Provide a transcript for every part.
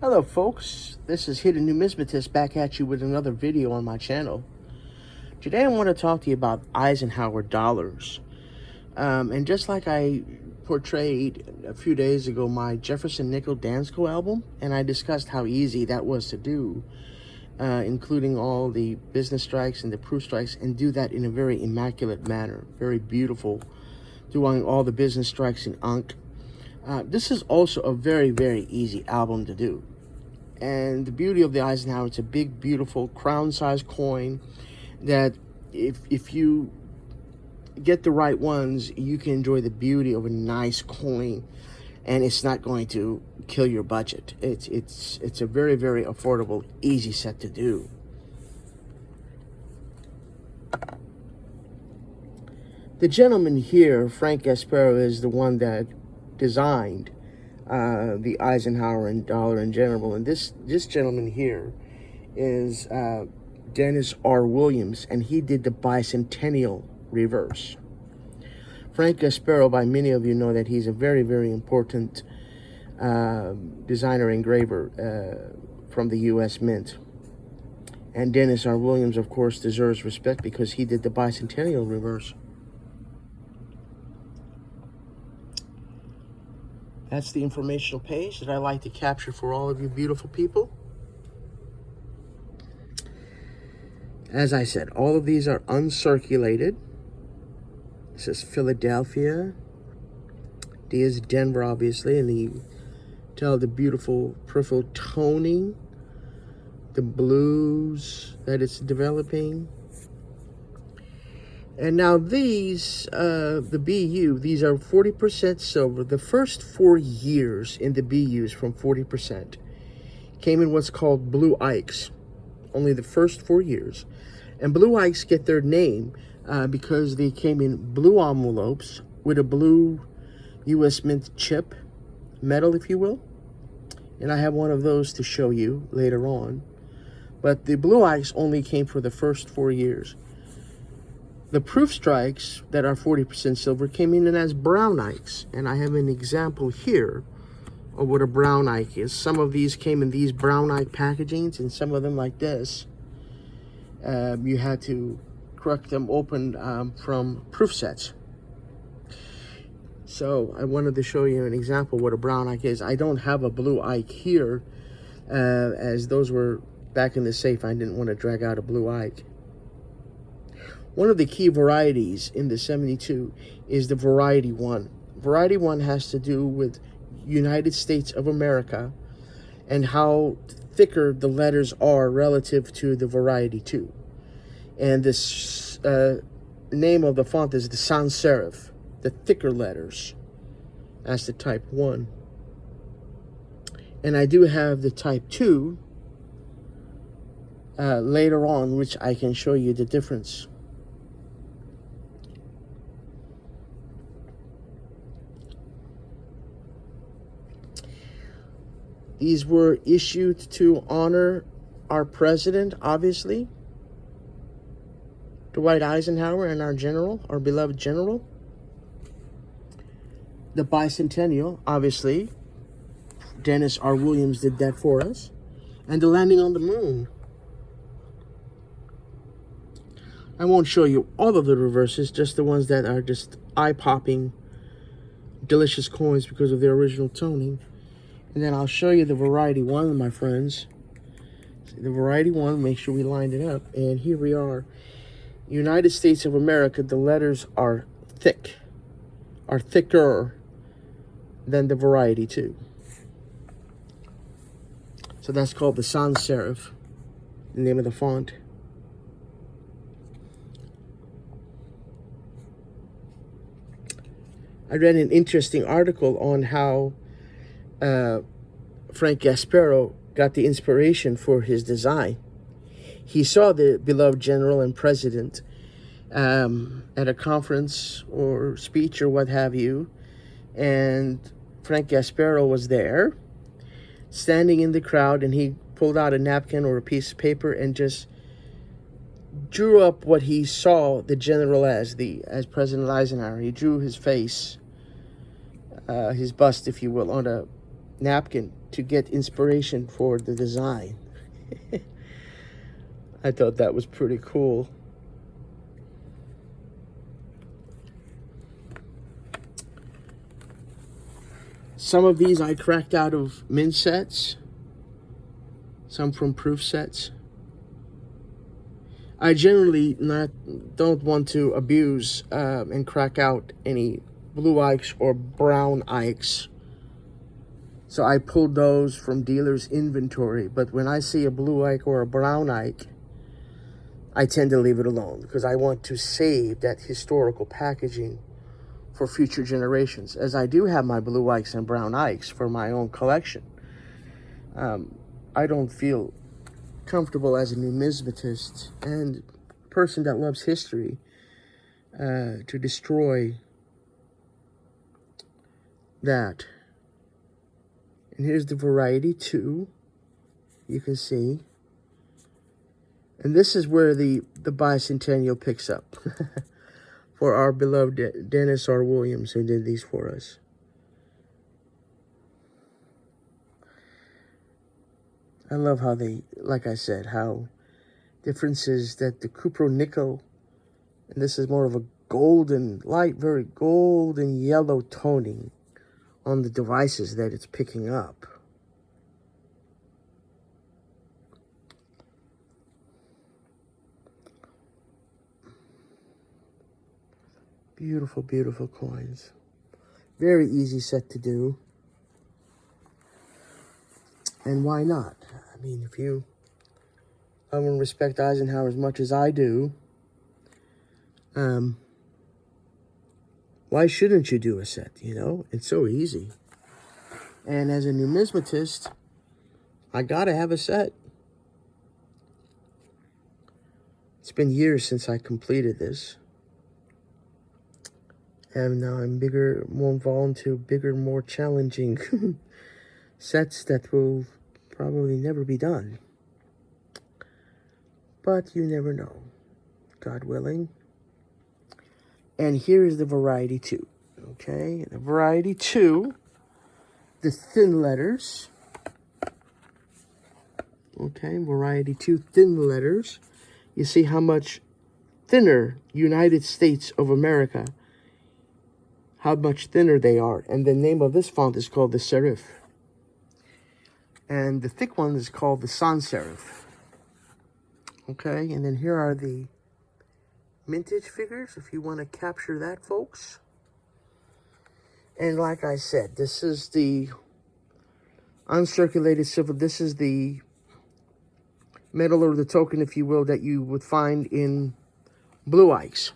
Hello folks, this is Hidden Numismatist back at you with another video on my channel. Today I want to talk to you about Eisenhower dollars. And just like I portrayed a few days ago my Jefferson Nickel Dansco album, and I discussed how easy that was to do, including all the business strikes and the proof strikes, and do that in a very immaculate manner, very beautiful, doing all the business strikes in unk. This is also a very, very easy album to do. And the beauty of the Eisenhower, it's a big, beautiful crown-sized coin that if you get the right ones, you can enjoy the beauty of a nice coin, and it's not going to kill your budget. It's a very, very affordable, easy set to do. The gentleman here, Frank Gasparro, is the one that designed the Eisenhower and dollar in general, and this gentleman here is Dennis R. Williams, and he did the bicentennial reverse. Frank Gasparro, by many of you know that he's a very, very important designer engraver from the U.S. Mint, and Dennis R. Williams, of course, deserves respect because he did the bicentennial reverse. That's the informational page that I like to capture for all of you beautiful people. As I said, all of these are uncirculated. This is Philadelphia. D is Denver, obviously, and you tell the beautiful peripheral toning, the blues that it's developing. And now these, the BU, these are 40% silver. The first 4 years in the BUs from 40% came in what's called blue ikes. Only the first 4 years. And blue ikes get their name because they came in blue envelopes with a blue U.S. Mint chip, metal if you will. And I have one of those to show you later on. But the blue ikes only came for the first 4 years. The proof strikes that are 40% silver came in as brown ikes, and I have an example here of what a brown ike is. Some of these came in these brown ike packagings, and some of them like this. You had to crack them open from proof sets. So I wanted to show you an example of what a brown ike is. I don't have a blue ike here, as those were back in the safe. I didn't want to drag out a blue ike. One of the key varieties in the 72 is the Variety 1. Variety 1 has to do with United States of America and how thicker the letters are relative to the Variety 2. And this name of the font is the sans serif, the thicker letters, as the type 1. And I do have the type 2 later on, which I can show you the difference. These were issued to honor our president, obviously, Dwight Eisenhower, and our general, our beloved general. The bicentennial, obviously, Dennis R. Williams did that for us. And the landing on the moon. I won't show you all of the reverses, just the ones that are just eye-popping, delicious coins because of their original toning. And then I'll show you the Variety 1, my friends. The Variety 1, make sure we lined it up. And here we are. United States of America, the letters are thick, are thicker than the Variety 2. So that's called the sans serif, the name of the font. I read an interesting article on how Frank Gasparro got the inspiration for his design. He saw the beloved general and president at a conference or speech or what have you, and Frank Gasparro was there, standing in the crowd, and he pulled out a napkin or a piece of paper and just drew up what he saw the general as President Eisenhower. He drew his face, his bust, if you will, on a napkin to get inspiration for the design. I thought that was pretty cool. Some of these I cracked out of min sets, some from proof sets. I generally don't want to abuse and crack out any blue ikes or brown ikes. So I pulled those from dealers' inventory. But when I see a blue ike or a brown ike, I tend to leave it alone because I want to save that historical packaging for future generations, as I do have my blue ikes and brown ikes for my own collection. I don't feel comfortable as a numismatist and person that loves history to destroy that. And here's the variety 2, you can see. And this is where the bicentennial picks up for our beloved Dennis R. Williams, who did these for us. I love how they, like I said, how differences that the cupro-nickel, and this is more of a golden, light, very golden yellow toning on the devices that it's picking up. Beautiful, beautiful coins. Very easy set to do. And why not? I mean, if you love and respect Eisenhower as much as I do, why shouldn't you do a set, you know? It's so easy. And as a numismatist, I gotta have a set. It's been years since I completed this. And now I'm more involved into bigger, more challenging sets that will probably never be done. But you never know, God willing. And here's the variety 2, okay? The variety 2, the thin letters. Okay, variety 2, thin letters. You see how much thinner United States of America, how much thinner they are. And the name of this font is called the serif. And the thick one is called the sans serif. Okay, and then here are the mintage figures, if you want to capture that, folks. And like I said, this is the uncirculated silver. This is the metal, or the token, if you will, that you would find in blue ikes.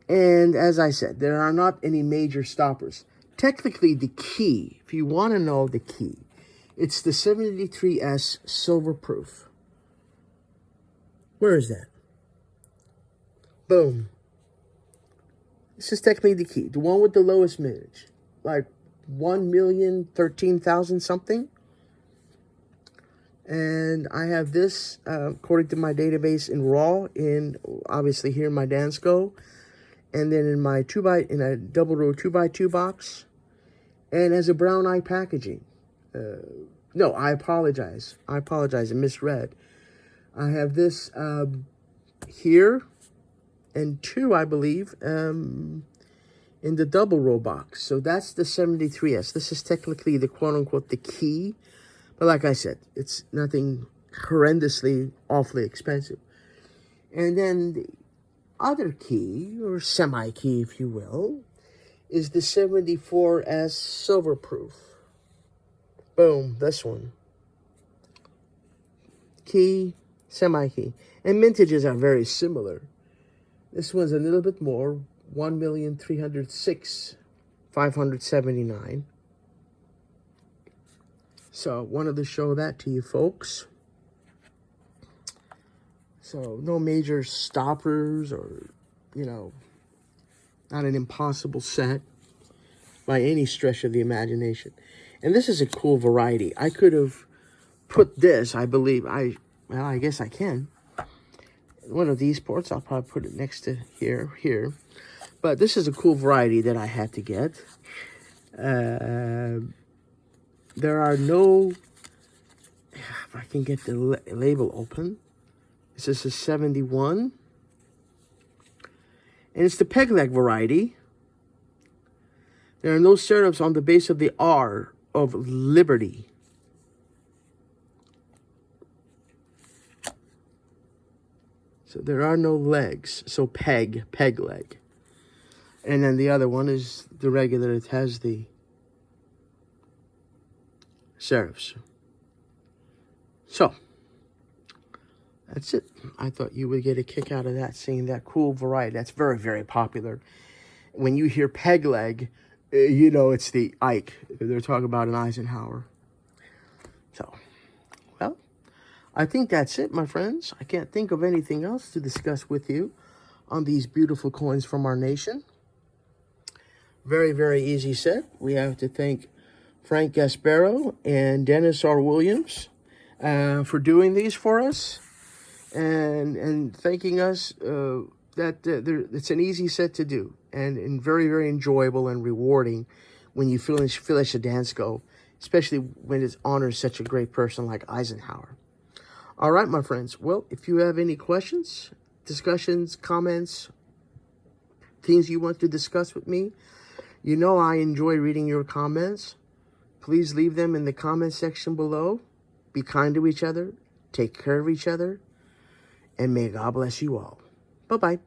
And as I said, there are not any major stoppers. Technically, the key, if you want to know the key, it's the 73S silver proof. Where is that? Boom. This is technically the key. The one with the lowest mintage. Like 1,013,000 something. And I have this, according to my database, in raw, in obviously here in my Dansco. And then in my in a double row 2x2 box. And as a brown eye packaging. No, I apologize. I misread. I have this here, and 2, I believe, in the double row box. So that's the 73S. This is technically the quote-unquote the key. But like I said, it's nothing horrendously, awfully expensive. And then the other key, or semi-key, if you will, is the 74S silver proof. Boom, this one. Key, semi-key. And mintages are very similar. This one's a little bit more, 1,306,579. So, wanted to show that to you folks. So, no major stoppers or, you know, not an impossible set by any stretch of the imagination. And this is a cool variety. I could have put this, I believe, well, I guess I can. One of these ports, I'll probably put it next to here. But this is a cool variety that I had to get. There are no, if I can get the label open, this is a 71. And it's the peg leg variety. There are no serifs on the base of the R of liberty. So there are no legs. So peg leg. And then the other one is the regular. It has the serifs. So that's it. I thought you would get a kick out of that, seeing that cool variety. That's very, very popular. When you hear peg leg, you know it's the Ike. They're talking about an Eisenhower. So, well, I think that's it, my friends. I can't think of anything else to discuss with you on these beautiful coins from our nation. Very, very easy set. We have to thank Frank Gasparro and Dennis R. Williams for doing these for us. And thanking us that it's an easy set to do and very, very enjoyable and rewarding when you finish a Dansco, especially when it honors such a great person like Eisenhower. All right, my friends. Well, if you have any questions, discussions, comments, things you want to discuss with me, you know I enjoy reading your comments. Please leave them in the comment section below. Be kind to each other. Take care of each other. And may God bless you all. Bye-bye.